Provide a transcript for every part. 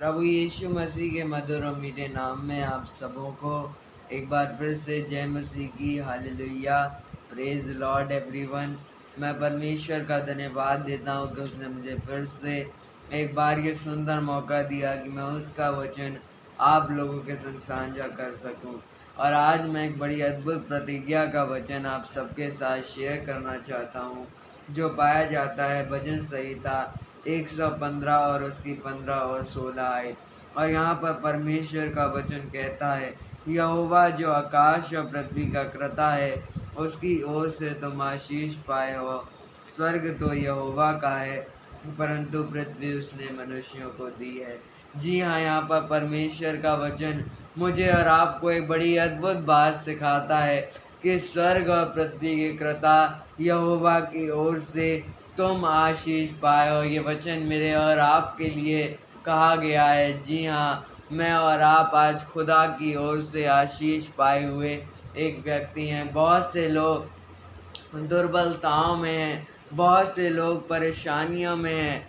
प्रभु यीशु मसीह के मधुर और मीठे नाम में आप सबों को एक बार फिर से जय मसीह की। Hallelujah, praise Lord everyone. मैं परमेश्वर का धन्यवाद देता हूँ कि उसने मुझे फिर से एक बार ये सुंदर मौका दिया कि मैं उसका वचन आप लोगों के संग साझा कर सकूं। और आज मैं एक बड़ी अद्भुत प्रतिज्ञा का वचन आप सबके साथ शेयर करना चाहता हूँ, जो पाया जाता है भजन संहिता 115 और उसकी 15 और 16 आए। और यहाँ पर परमेश्वर का वचन कहता है, यहोवा जो आकाश और पृथ्वी का कर्ता है, उसकी ओर से तुम आशीष पाए हो। स्वर्ग तो यहोवा का है, परंतु पृथ्वी उसने मनुष्यों को दी है। जी हाँ, यहाँ पर परमेश्वर का वचन मुझे और आपको एक बड़ी अद्भुत बात सिखाता है कि स्वर्ग और पृथ्वी के कर्ता यहोवा की ओर से तुम आशीष पाए हो। ये वचन मेरे और आपके लिए कहा गया है। जी हाँ, मैं और आप आज खुदा की ओर से आशीष पाए हुए एक व्यक्ति हैं। बहुत से लोग दुर्बलताओं में हैं, बहुत से लोग परेशानियों में हैं,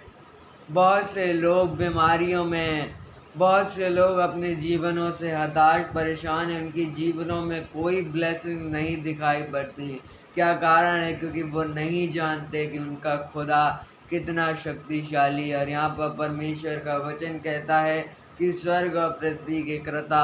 बहुत से लोग बीमारियों में हैं, बहुत से लोग अपने जीवनों से हताश परेशान हैं। उनकी जीवनों में कोई ब्लेसिंग नहीं दिखाई पड़ती। क्या कारण है? क्योंकि वो नहीं जानते कि उनका खुदा कितना शक्तिशाली है। और यहाँ पर परमेश्वर का वचन कहता है कि स्वर्ग और पृथ्वी के कर्ता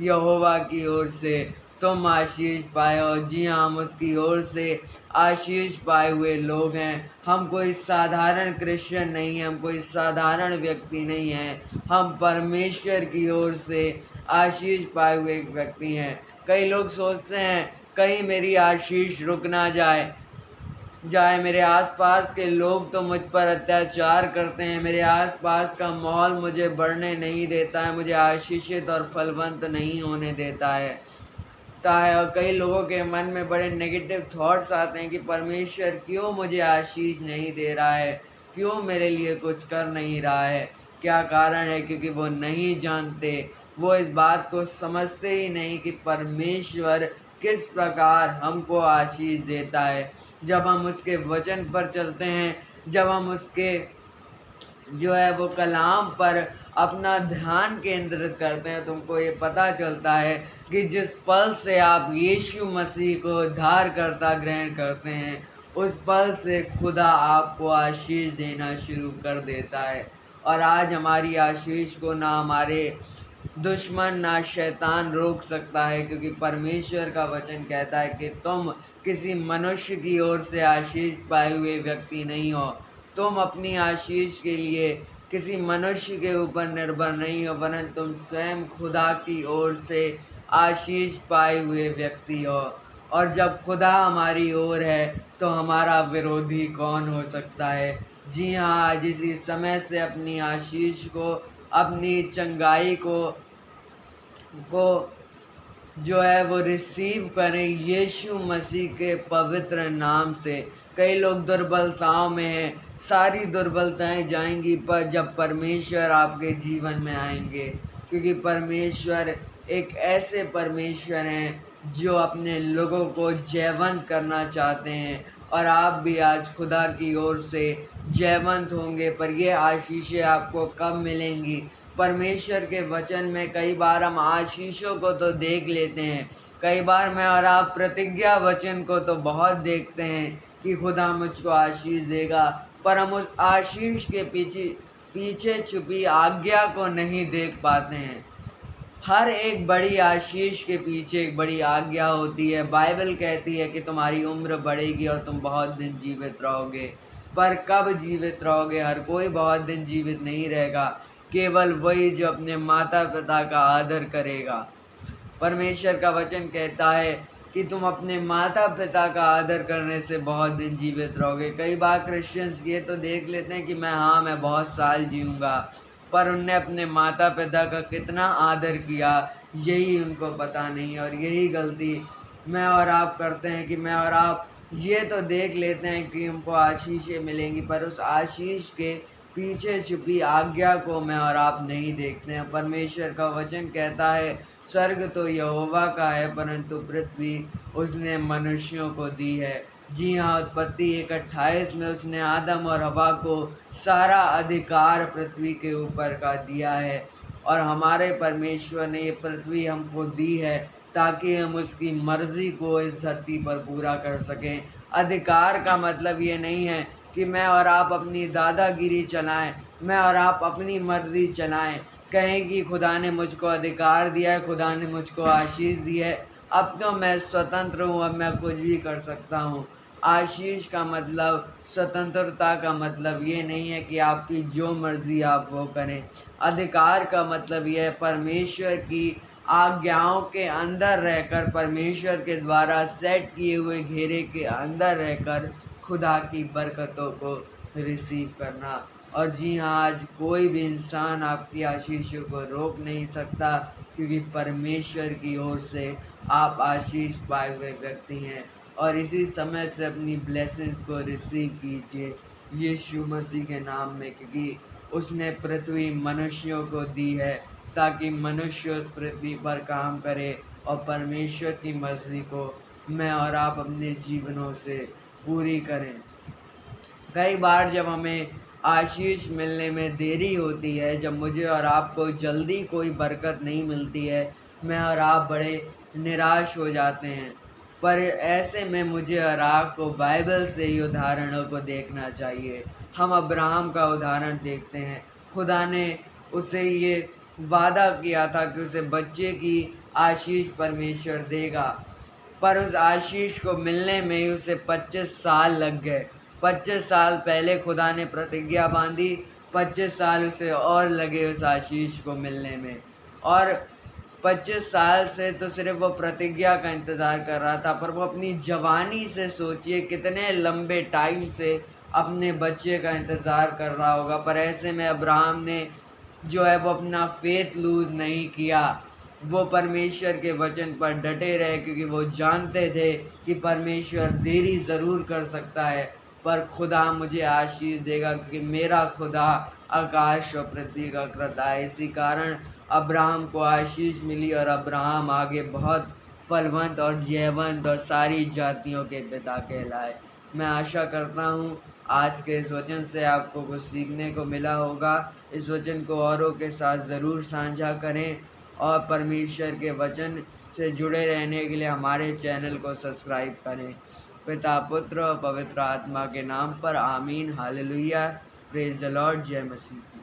यहोवा की ओर से तुम आशीष पाए हो। जी हाँ, हम उसकी ओर से आशीष पाए हुए लोग हैं। हम कोई साधारण क्रिश्चियन नहीं हैं, हम कोई साधारण व्यक्ति नहीं हैं। हम परमेश्वर की ओर से आशीष पाए हुए एक व्यक्ति हैं। कई लोग सोचते हैं कहीं मेरी आशीष रुक ना जाए, मेरे आसपास के लोग तो मुझ पर अत्याचार करते हैं, मेरे आसपास का माहौल मुझे बढ़ने नहीं देता है, मुझे आशीषित और फलवंत नहीं होने देता है। और कई लोगों के मन में बड़े नेगेटिव थॉट्स आते हैं कि परमेश्वर क्यों मुझे आशीष नहीं दे रहा है, क्यों मेरे लिए कुछ कर नहीं रहा है। क्या कारण है? क्योंकि वो नहीं जानते, वो इस बात को समझते ही नहीं कि परमेश्वर किस प्रकार हमको आशीष देता है। जब हम उसके वचन पर चलते हैं, जब हम उसके जो है वो कलाम पर अपना ध्यान केंद्रित करते हैं, तुमको ये पता चलता है कि जिस पल से आप यीशु मसीह को उद्धारकर्ता ग्रहण करते हैं, उस पल से खुदा आपको आशीष देना शुरू कर देता है। और आज हमारी आशीष को ना हमारे दुश्मन ना शैतान रोक सकता है, क्योंकि परमेश्वर का वचन कहता है कि तुम किसी मनुष्य की ओर से आशीष पाए हुए व्यक्ति नहीं हो। तुम अपनी आशीष के लिए किसी मनुष्य के ऊपर निर्भर नहीं हो, वरन तुम स्वयं खुदा की ओर से आशीष पाए हुए व्यक्ति हो। और जब खुदा हमारी ओर है तो हमारा विरोधी कौन हो सकता है। जी हाँ, आज इसी समय से अपनी आशीष को, अपनी चंगाई को जो है वो रिसीव करें यीशु मसीह के पवित्र नाम से। कई लोग दुर्बलताओं में हैं, सारी दुर्बलताएं जाएंगी पर जब परमेश्वर आपके जीवन में आएंगे, क्योंकि परमेश्वर एक ऐसे परमेश्वर हैं जो अपने लोगों को जयवंत करना चाहते हैं। और आप भी आज खुदा की ओर से जयवंत होंगे। पर ये आशीषें आपको कब मिलेंगी? परमेश्वर के वचन में कई बार हम आशीषों को तो देख लेते हैं, कई बार मैं और आप प्रतिज्ञा वचन को तो बहुत देखते हैं कि खुदा मुझको आशीष देगा, पर हम उस आशीष के पीछे छुपी आज्ञा को नहीं देख पाते हैं। हर एक बड़ी आशीष के पीछे एक बड़ी आज्ञा होती है। बाइबल कहती है कि तुम्हारी उम्र बढ़ेगी और तुम बहुत दिन जीवित रहोगे। पर कब जीवित रहोगे? हर कोई बहुत दिन जीवित नहीं रहेगा, केवल वही जो अपने माता पिता का आदर करेगा। परमेश्वर का वचन कहता है कि तुम अपने माता पिता का आदर करने से बहुत दिन जीवित रहोगे। कई बार क्रिश्चियंस ये तो देख लेते हैं कि मैं बहुत साल जीऊँगा, पर उनने अपने माता पिता का कितना आदर किया यही उनको पता नहीं। और यही गलती मैं और आप करते हैं कि मैं और आप ये तो देख लेते हैं कि हमको आशीषें मिलेंगी, पर उस आशीष के पीछे छुपी आज्ञा को मैं और आप नहीं देखते हैं। परमेश्वर का वचन कहता है, स्वर्ग तो यहोवा का है, परंतु पृथ्वी उसने मनुष्यों को दी है। जी हाँ, उत्पत्ति 1:28 में उसने आदम और हवा को सारा अधिकार पृथ्वी के ऊपर का दिया है, और हमारे परमेश्वर ने ये पृथ्वी हमको दी है ताकि हम उसकी मर्ज़ी को इस धरती पर पूरा कर सकें। अधिकार का मतलब ये नहीं है कि मैं और आप अपनी दादागिरी चलाएँ, मैं और आप अपनी मर्ज़ी चलाएँ, कहें कि खुदा ने मुझको अधिकार दिया है, खुदा ने मुझको आशीष दी है, अब तो मैं स्वतंत्र हूँ, अब मैं कुछ भी कर सकता हूँ। आशीष का मतलब, स्वतंत्रता का मतलब ये नहीं है कि आपकी जो मर्ज़ी आप वो करें। अधिकार का मतलब ये है परमेश्वर की आज्ञाओं के अंदर रहकर, परमेश्वर के द्वारा सेट किए हुए घेरे के अंदर रहकर खुदा की बरकतों को रिसीव करना। और जी हाँ, आज कोई भी इंसान आपकी आशीषों को रोक नहीं सकता, क्योंकि परमेश्वर की ओर से आप आशीष पाए हुए व्यक्ति हैं। और इसी समय से अपनी ब्लेसिंग्स को रिसीव कीजिए यीशु मसीह के नाम में, क्योंकि उसने पृथ्वी मनुष्यों को दी है ताकि मनुष्य उस पृथ्वी पर काम करे और परमेश्वर की मर्ज़ी को मैं और आप अपने जीवनों से पूरी करें। कई बार जब हमें आशीष मिलने में देरी होती है, जब मुझे और आपको जल्दी कोई बरकत नहीं मिलती है, मैं और आप बड़े निराश हो जाते हैं। पर ऐसे में मुझे और आपको बाइबल से ही उदाहरणों को देखना चाहिए। हम अब्राहम का उदाहरण देखते हैं। खुदा ने उसे ये वादा किया था कि उसे बच्चे की आशीष परमेश्वर देगा, पर उस आशीष को मिलने में ही उसे 25 साल लग गए। 25 साल पहले खुदा ने प्रतिज्ञा बांधी, 25 साल उसे और लगे उस आशीष को मिलने में। और 25 साल से तो सिर्फ वो प्रतिज्ञा का इंतज़ार कर रहा था, पर वो अपनी जवानी से सोचिए कितने लंबे टाइम से अपने बच्चे का इंतज़ार कर रहा होगा। पर ऐसे में अब्राहम ने जो है वो अपना फेथ लूज़ नहीं किया। वो परमेश्वर के वचन पर डटे रहे, क्योंकि वो जानते थे कि परमेश्वर देरी ज़रूर कर सकता है, पर खुदा मुझे आशीष देगा, क्योंकि मेरा खुदा आकाश और पृथ्वी का कर्ता है। इसी कारण अब्राहम को आशीष मिली और अब्राहम आगे बहुत फलवंत और जयवंत और सारी जातियों के पिता कहलाए। मैं आशा करता हूँ आज के इस वचन से आपको कुछ सीखने को मिला होगा। इस वचन को औरों के साथ ज़रूर साझा करें, और परमेश्वर के वचन से जुड़े रहने के लिए हमारे चैनल को सब्सक्राइब करें। पिता, पुत्र और पवित्र आत्मा के नाम पर आमीन। हालेलुया। Praise the Lord. जय मसीह।